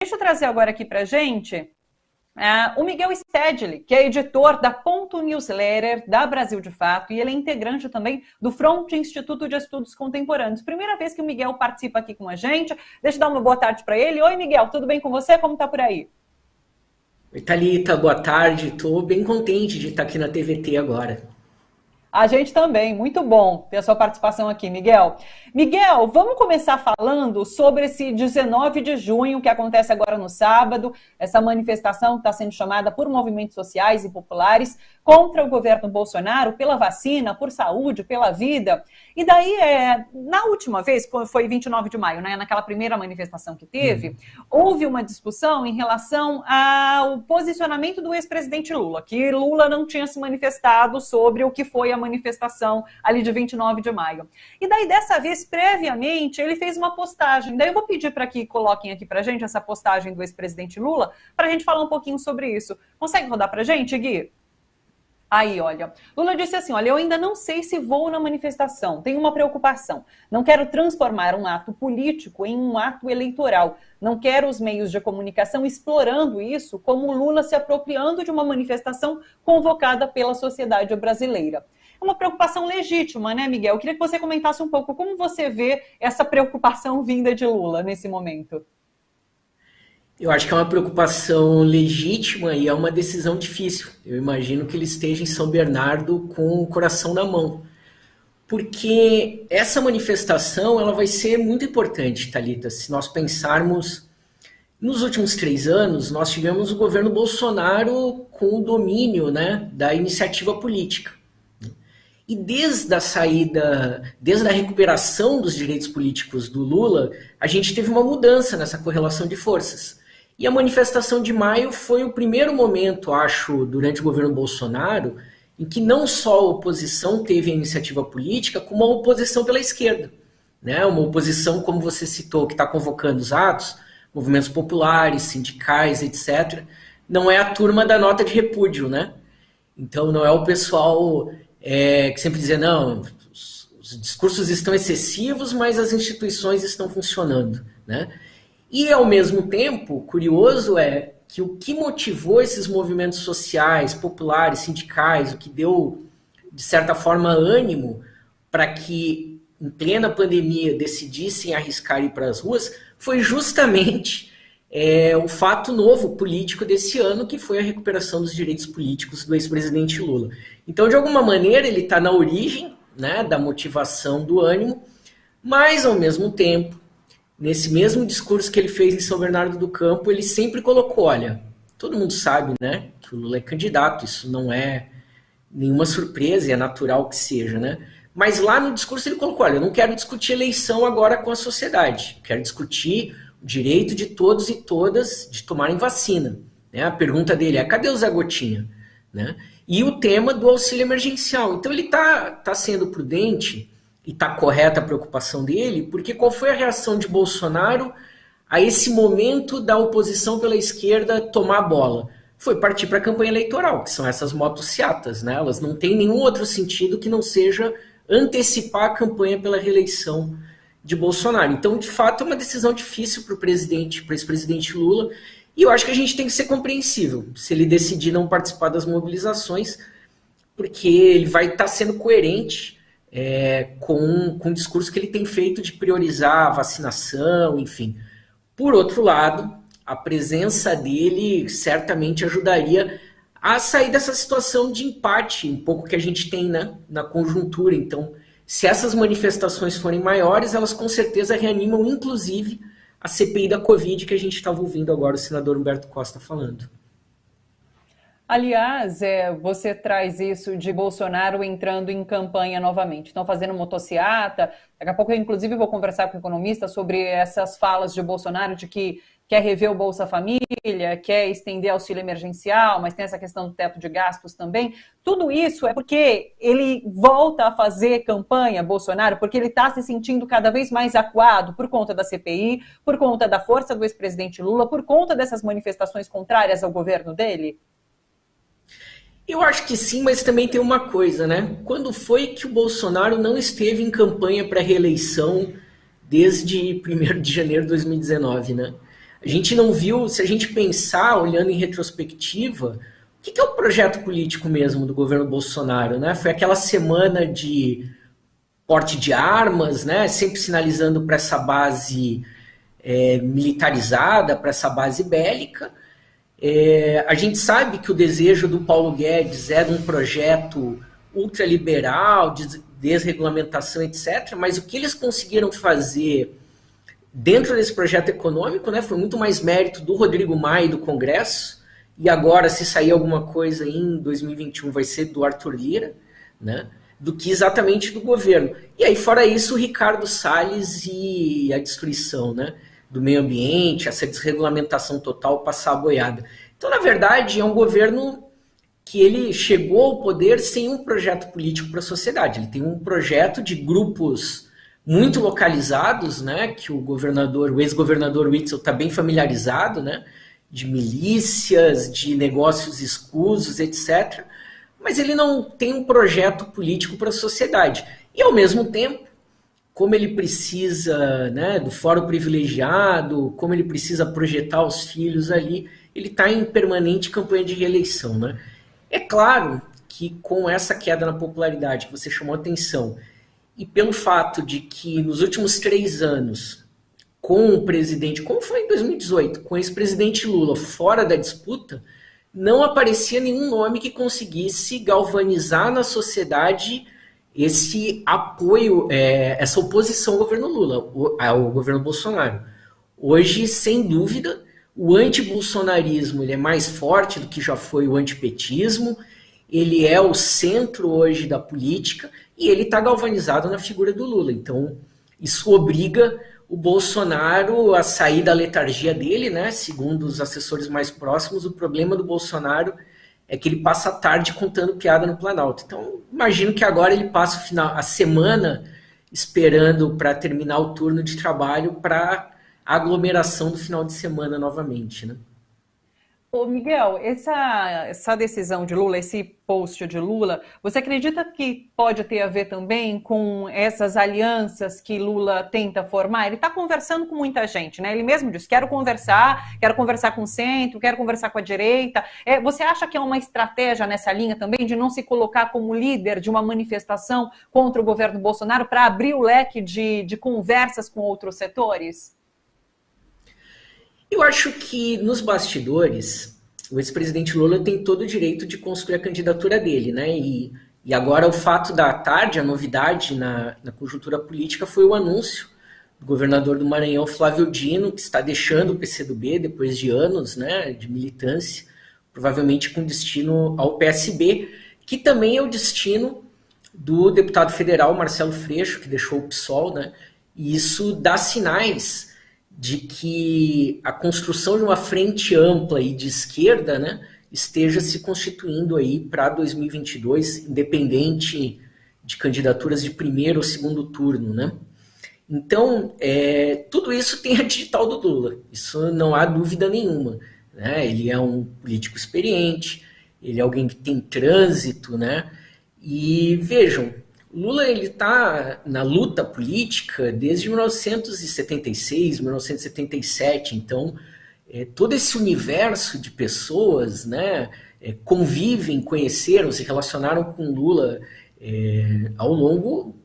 Deixa eu trazer agora aqui para a gente o Miguel Stedley, que é editor da Ponto Newsletter da Brasil de Fato, e ele é integrante também do Front Instituto de Estudos Contemporâneos. Primeira vez que o Miguel participa aqui com a gente. Deixa eu dar uma boa tarde para ele. Oi, Miguel, tudo bem com você? Como tá por aí? Oi, Thalita, boa tarde. Estou bem contente de estar aqui na TVT agora. A gente também, muito bom ter a sua participação aqui, Miguel. Miguel, vamos começar falando sobre esse 19 de junho, que acontece agora no sábado, essa manifestação que está sendo chamada por movimentos sociais e populares contra o governo Bolsonaro, pela vacina, por saúde, pela vida. E daí, na última vez, foi 29 de maio, né, naquela primeira manifestação que teve, houve uma discussão em relação ao posicionamento do ex-presidente Lula, que Lula não tinha se manifestado sobre o que foi a manifestação ali de 29 de maio. E daí, dessa vez, previamente, ele fez uma postagem. Daí eu vou pedir para que coloquem aqui pra gente essa postagem do ex-presidente Lula, para a gente falar um pouquinho sobre isso. Consegue rodar pra gente, Gui? Aí, olha, Lula disse assim, olha, eu ainda não sei se vou na manifestação, tenho uma preocupação. Não quero transformar um ato político em um ato eleitoral. Não quero os meios de comunicação explorando isso como Lula se apropriando de uma manifestação convocada pela sociedade brasileira. É uma preocupação legítima, né, Miguel? Eu queria que você comentasse um pouco como você vê essa preocupação vinda de Lula nesse momento. Eu acho que é uma preocupação legítima e é uma decisão difícil. Eu imagino que ele esteja em São Bernardo com o coração na mão. Porque essa manifestação ela vai ser muito importante, Thalita. Se nós pensarmos, nos últimos 3 anos, nós tivemos o governo Bolsonaro com o domínio, né, da iniciativa política. E desde a saída, desde a recuperação dos direitos políticos do Lula, a gente teve uma mudança nessa correlação de forças. E a manifestação de maio foi o primeiro momento, acho, durante o governo Bolsonaro, em que não só a oposição teve a iniciativa política, como a oposição pela esquerda. Né? Uma oposição, como você citou, que está convocando os atos, movimentos populares, sindicais, etc. Não é a turma da nota de repúdio, né? Então não é o pessoal que sempre dizia, não, os discursos estão excessivos, mas as instituições estão funcionando, né? E, ao mesmo tempo, curioso é que o que motivou esses movimentos sociais, populares, sindicais, o que deu, de certa forma, ânimo para que, em plena pandemia, decidissem arriscar ir para as ruas, foi justamente o fato novo político desse ano, que foi a recuperação dos direitos políticos do ex-presidente Lula. Então, de alguma maneira, ele está na origem, né, da motivação do ânimo, mas, ao mesmo tempo, nesse mesmo discurso que ele fez em São Bernardo do Campo, ele sempre colocou, olha, todo mundo sabe, né, que o Lula é candidato, isso não é nenhuma surpresa, é natural que seja, né? Mas lá no discurso ele colocou, olha, eu não quero discutir eleição agora com a sociedade, quero discutir o direito de todos e todas de tomarem vacina. Né? A pergunta dele é, cadê o Zé Gotinha? Né? E o tema do auxílio emergencial. Então ele tá sendo prudente, e está correta a preocupação dele, porque qual foi a reação de Bolsonaro a esse momento da oposição pela esquerda tomar a bola? Foi partir para a campanha eleitoral, que são essas motociatas, né? Elas não têm nenhum outro sentido que não seja antecipar a campanha pela reeleição de Bolsonaro. Então, de fato, é uma decisão difícil para o ex-presidente Lula, e eu acho que a gente tem que ser compreensível se ele decidir não participar das mobilizações, porque ele vai estar sendo coerente com o discurso que ele tem feito de priorizar a vacinação, enfim. Por outro lado, a presença dele certamente ajudaria a sair dessa situação de empate, um pouco que a gente tem, né, na conjuntura. Então, se essas manifestações forem maiores, elas com certeza reanimam, inclusive, a CPI da Covid, que a gente estava ouvindo agora o senador Humberto Costa falando. Aliás, você traz isso de Bolsonaro entrando em campanha novamente. Estão fazendo motociata. Daqui a pouco eu, inclusive, vou conversar com o economista sobre essas falas de Bolsonaro de que quer rever o Bolsa Família, quer estender auxílio emergencial, mas tem essa questão do teto de gastos também. Tudo isso é porque ele volta a fazer campanha, Bolsonaro, porque ele está se sentindo cada vez mais acuado por conta da CPI, por conta da força do ex-presidente Lula, por conta dessas manifestações contrárias ao governo dele? Eu acho que sim, mas também tem uma coisa, né? Quando foi que o Bolsonaro não esteve em campanha para reeleição desde 1º de janeiro de 2019, né? A gente não viu, se a gente pensar, olhando em retrospectiva, o que é o projeto político mesmo do governo Bolsonaro, né? Foi aquela semana de porte de armas, né? Sempre sinalizando para essa base militarizada, para essa base bélica. A gente sabe que o desejo do Paulo Guedes era um projeto ultraliberal, de desregulamentação, etc., mas o que eles conseguiram fazer dentro desse projeto econômico, né, foi muito mais mérito do Rodrigo Maia e do Congresso, e agora, se sair alguma coisa em 2021, vai ser do Arthur Lira, né, do que exatamente do governo. E aí, fora isso, o Ricardo Salles e a destruição, né, do meio ambiente, essa desregulamentação total, passar a boiada. Então, na verdade, é um governo que ele chegou ao poder sem um projeto político para a sociedade. Ele tem um projeto de grupos muito localizados, né, que o ex-governador Witzel está bem familiarizado, né, de milícias, de negócios escusos, etc. Mas ele não tem um projeto político para a sociedade. E, ao mesmo tempo, como ele precisa, né, do fórum privilegiado, como ele precisa projetar os filhos ali, ele está em permanente campanha de reeleição, né? É claro que com essa queda na popularidade que você chamou a atenção, e pelo fato de que nos últimos 3 anos, com o presidente, como foi em 2018, com o ex-presidente Lula fora da disputa, não aparecia nenhum nome que conseguisse galvanizar na sociedade esse apoio, essa oposição ao governo Lula, ao governo Bolsonaro. Hoje, sem dúvida, o antibolsonarismo ele é mais forte do que já foi o antipetismo, ele é o centro hoje da política e ele está galvanizado na figura do Lula. Então, isso obriga o Bolsonaro a sair da letargia dele, né? Segundo os assessores mais próximos, o problema do Bolsonaro é que ele passa a tarde contando piada no Planalto. Então, imagino que agora ele passa a semana esperando para terminar o turno de trabalho para a aglomeração do final de semana novamente, né? Ô Miguel, essa decisão de Lula, esse post de Lula, você acredita que pode ter a ver também com essas alianças que Lula tenta formar? Ele está conversando com muita gente, né? Ele mesmo disse, quero conversar com o centro, quero conversar com a direita. Você acha que é uma estratégia nessa linha também de não se colocar como líder de uma manifestação contra o governo Bolsonaro para abrir o leque de conversas com outros setores? Eu acho que nos bastidores, o ex-presidente Lula tem todo o direito de construir a candidatura dele, né? E agora o fato da tarde, a novidade na conjuntura política foi o anúncio do governador do Maranhão, Flávio Dino, que está deixando o PCdoB depois de anos, né, de militância, provavelmente com destino ao PSB, que também é o destino do deputado federal Marcelo Freixo, que deixou o PSOL, né? E isso dá sinais de que a construção de uma frente ampla e de esquerda, né, esteja se constituindo aí para 2022, independente de candidaturas de primeiro ou segundo turno, né? Então, tudo isso tem a digital do Lula, isso não há dúvida nenhuma, né? Ele é um político experiente, ele é alguém que tem trânsito, né? E vejam, Lula está na luta política desde 1976, 1977, então todo esse universo de pessoas, né, convivem, conheceram, se relacionaram com Lula ao longo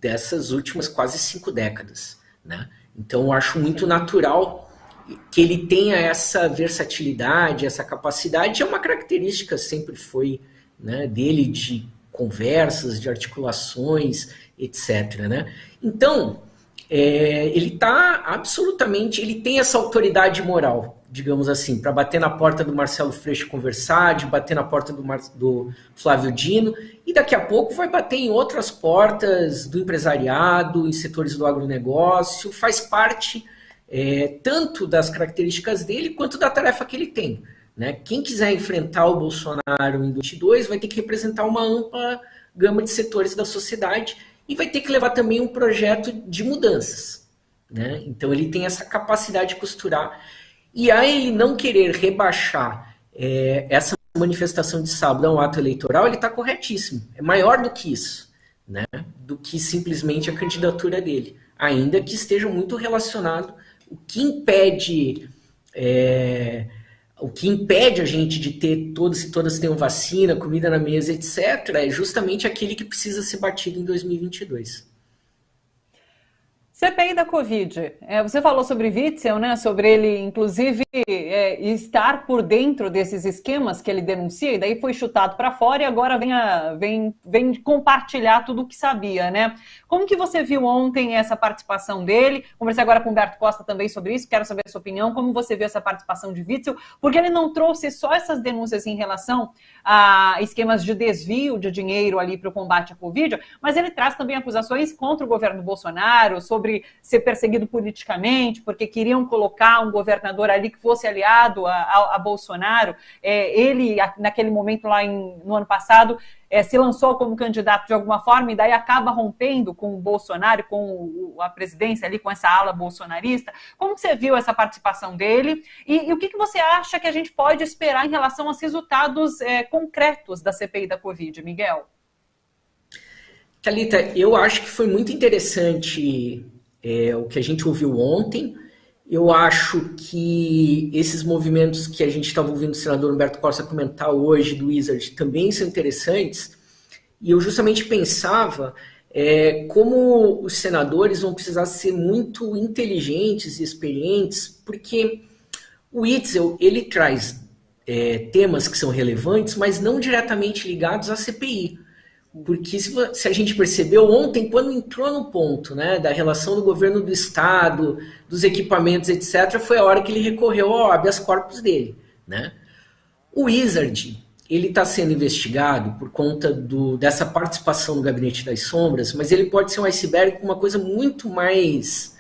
dessas últimas quase 5 décadas, né? Então eu acho muito natural que ele tenha essa versatilidade, essa capacidade, é uma característica, sempre foi, né, dele, de conversas, de articulações, etc., né? Então, ele está absolutamente, ele tem essa autoridade moral, digamos assim, para bater na porta do Marcelo Freixo conversar, de bater na porta do Flávio Dino, e daqui a pouco vai bater em outras portas do empresariado, em setores do agronegócio, faz parte tanto das características dele, quanto da tarefa que ele tem, né? Quem quiser enfrentar o Bolsonaro em 2022 vai ter que representar uma ampla gama de setores da sociedade e vai ter que levar também um projeto de mudanças, né? Então ele tem essa capacidade de costurar. E a ele não querer rebaixar essa manifestação de sábado a um ato eleitoral, ele está corretíssimo. É maior do que isso, né? Do que simplesmente a candidatura dele, ainda que esteja muito relacionado. O que impede O que impede a gente de ter todos e todas tenham vacina, comida na mesa, etc., é justamente aquele que precisa ser batido em 2022. CPI da Covid. Você falou sobre Witzel, né? Sobre ele, inclusive, estar por dentro desses esquemas que ele denuncia, e daí foi chutado para fora e agora vem compartilhar tudo o que sabia, né? Como que você viu ontem essa participação dele? Conversei agora com o Humberto Costa também sobre isso, quero saber a sua opinião. Como você viu essa participação de Witzel? Porque ele não trouxe só essas denúncias em relação a esquemas de desvio de dinheiro ali para o combate à Covid, mas ele traz também acusações contra o governo Bolsonaro, sobre ser perseguido politicamente, porque queriam colocar um governador ali que fosse aliado a Bolsonaro. Ele, naquele momento lá no ano passado, se lançou como candidato de alguma forma e daí acaba rompendo com o Bolsonaro, com a presidência ali, com essa ala bolsonarista. Como você viu essa participação dele? E o que você acha que a gente pode esperar em relação aos resultados concretos da CPI da Covid, Miguel? Thalita, eu acho que foi muito interessante o que a gente ouviu ontem. Eu acho que esses movimentos que a gente estava ouvindo o senador Humberto Costa comentar hoje do Wizard também são interessantes. E eu justamente pensava como os senadores vão precisar ser muito inteligentes e experientes, porque o Witzel, ele traz temas que são relevantes, mas não diretamente ligados à CPI. Porque se a gente percebeu ontem, quando entrou no ponto, né, da relação do governo do Estado, dos equipamentos, etc., foi a hora que ele recorreu ao habeas corpus dele. Né? O Wizard, ele está sendo investigado por conta dessa participação no Gabinete das Sombras, mas ele pode ser um iceberg com uma coisa muito mais...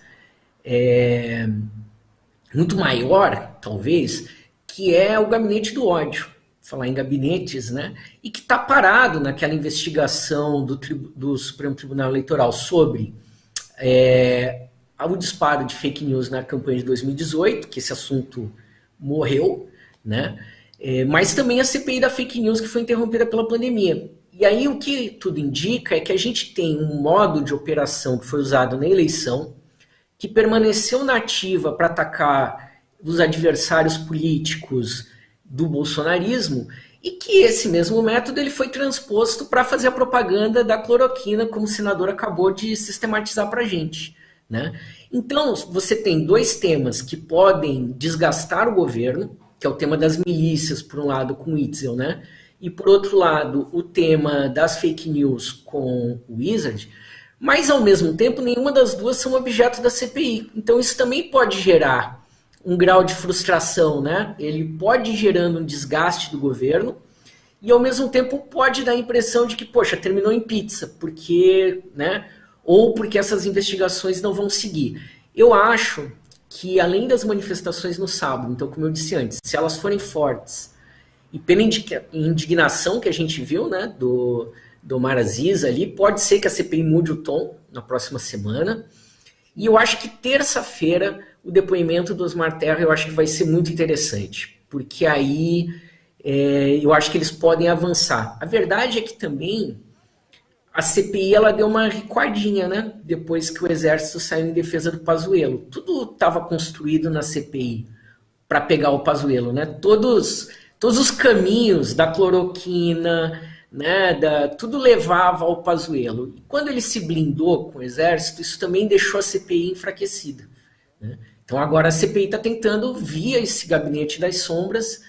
muito maior, talvez, que é o Gabinete do Ódio. Falar em gabinetes, né? E que está parado naquela investigação do Supremo Tribunal Eleitoral sobre o disparo de fake news na campanha de 2018, que esse assunto morreu, né? Mas também a CPI da fake news, que foi interrompida pela pandemia. E aí o que tudo indica é que a gente tem um modo de operação que foi usado na eleição, que permaneceu na ativa para atacar os adversários políticos do bolsonarismo, e que esse mesmo método ele foi transposto para fazer a propaganda da cloroquina, como o senador acabou de sistematizar para a gente. Né? Então, você tem dois temas que podem desgastar o governo, que é o tema das milícias, por um lado, com o Witzel, né? E, por outro lado, o tema das fake news com o Wizard, mas, ao mesmo tempo, nenhuma das duas são objeto da CPI. Então, isso também pode gerar um grau de frustração, né? Ele pode ir gerando um desgaste do governo e, ao mesmo tempo, pode dar a impressão de que, poxa, terminou em pizza, porque, né? Ou porque essas investigações não vão seguir. Eu acho que, além das manifestações no sábado, então, como eu disse antes, se elas forem fortes e pela indignação que a gente viu, né, do Omar Aziz ali, pode ser que a CPI mude o tom na próxima semana. E eu acho que terça-feira o depoimento do Osmar Terra eu acho que vai ser muito interessante, porque aí eu acho que eles podem avançar. A verdade é que também a CPI ela deu uma recuadinha, né? Depois que o Exército saiu em defesa do Pazuello. Tudo estava construído na CPI para pegar o Pazuello, né? Todos os caminhos da cloroquina, né, tudo levava ao Pazuello. E quando ele se blindou com o Exército, isso também deixou a CPI enfraquecida. Né? Então agora a CPI está tentando, via esse gabinete das sombras,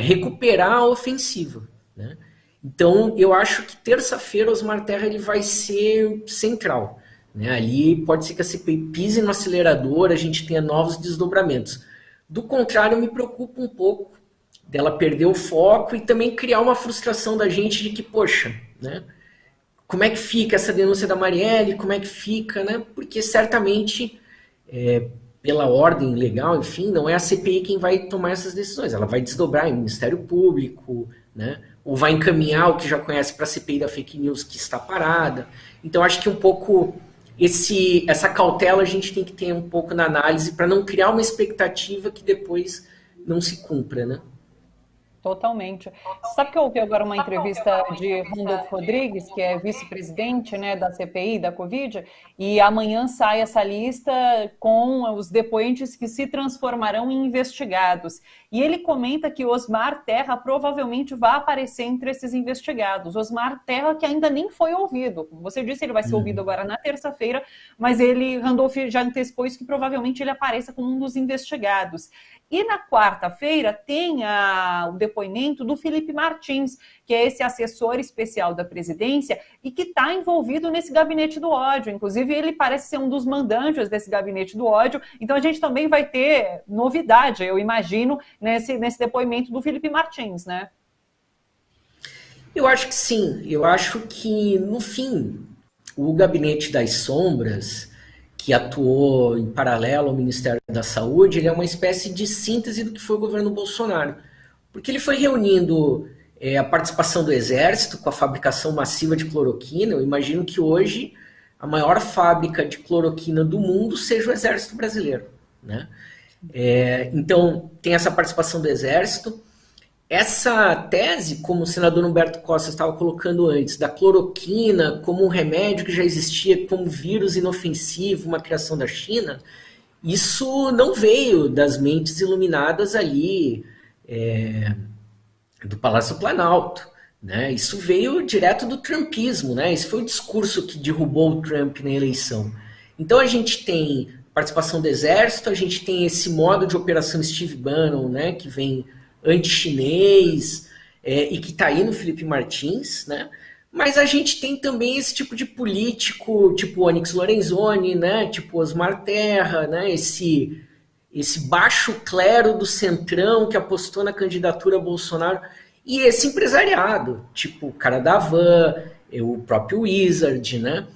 recuperar a ofensiva. Né? Então eu acho que terça-feira o Osmar Terra ele vai ser central. Né? Ali pode ser que a CPI pise no acelerador, a gente tenha novos desdobramentos. Do contrário, me preocupa um pouco dela perder o foco e também criar uma frustração da gente de que, poxa, né? Como é que fica essa denúncia da Marielle? Como é que fica, né? Porque certamente, pela ordem legal, enfim, não é a CPI quem vai tomar essas decisões. Ela vai desdobrar em Ministério Público, né? Ou vai encaminhar o que já conhece para a CPI da fake news que está parada. Então, acho que um pouco essa cautela a gente tem que ter um pouco na análise para não criar uma expectativa que depois não se cumpra, né? Totalmente. Você sabe que eu ouvi agora uma entrevista de Randolfo Rodrigues, que é vice-presidente, né, da CPI, da Covid, e amanhã sai essa lista com os depoentes que se transformarão em investigados. E ele comenta que Osmar Terra provavelmente vai aparecer entre esses investigados. Osmar Terra, que ainda nem foi ouvido. Como você disse, ele vai ser ouvido agora na terça-feira, mas Randolph já antecipou isso, que provavelmente ele apareça como um dos investigados. E na quarta-feira tem o depoimento do Felipe Martins, que é esse assessor especial da presidência e que está envolvido nesse gabinete do ódio. Inclusive, ele parece ser um dos mandantes desse gabinete do ódio. Então, a gente também vai ter novidade, eu imagino, nesse depoimento do Felipe Martins, né? Eu acho que sim. Eu acho que, no fim, o Gabinete das Sombras, que atuou em paralelo ao Ministério da Saúde, ele é uma espécie de síntese do que foi o governo Bolsonaro. Porque ele foi reunindo a participação do Exército com a fabricação massiva de cloroquina. Eu imagino que hoje a maior fábrica de cloroquina do mundo seja o Exército Brasileiro, né? Então, tem essa participação do Exército. Essa tese, como o senador Humberto Costa estava colocando antes, da cloroquina como um remédio que já existia como vírus inofensivo, uma criação da China, isso não veio das mentes iluminadas ali do Palácio Planalto, né? Isso veio direto do trumpismo, né? Esse foi o discurso que derrubou o Trump na eleição. Então a gente tem participação do Exército, a gente tem esse modo de operação Steve Bannon, né? Que vem anti-chinês, e que está aí no Felipe Martins, né? Mas a gente tem também esse tipo de político, tipo Onyx Lorenzoni, né? Tipo Osmar Terra, né? Esse baixo clero do Centrão que apostou na candidatura a Bolsonaro, e esse empresariado, tipo o cara da Van, o próprio Wizard, né?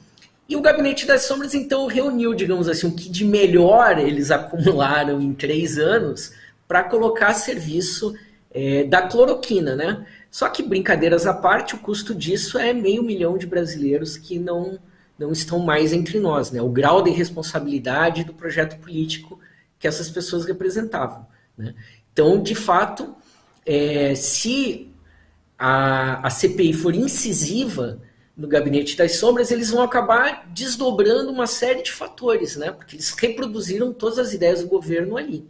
E o Gabinete das Sombras, então, reuniu, digamos assim, o que de melhor eles acumularam em 3 anos para colocar a serviço da cloroquina, né? Só que, brincadeiras à parte, o custo disso é 500 mil de brasileiros que não estão mais entre nós, né? O grau de irresponsabilidade do projeto político que essas pessoas representavam, né? Então, de fato, se a CPI for incisiva no Gabinete das Sombras, eles vão acabar desdobrando uma série de fatores, né? Porque eles reproduziram todas as ideias do governo ali.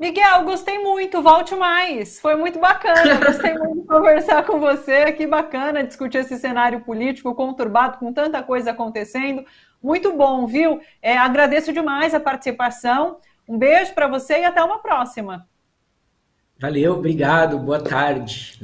Miguel, gostei muito, volte mais. Foi muito bacana, gostei muito de conversar com você. Que bacana discutir esse cenário político conturbado, com tanta coisa acontecendo. Muito bom, viu? Agradeço demais a participação. Um beijo para você e até uma próxima. Valeu, obrigado, boa tarde.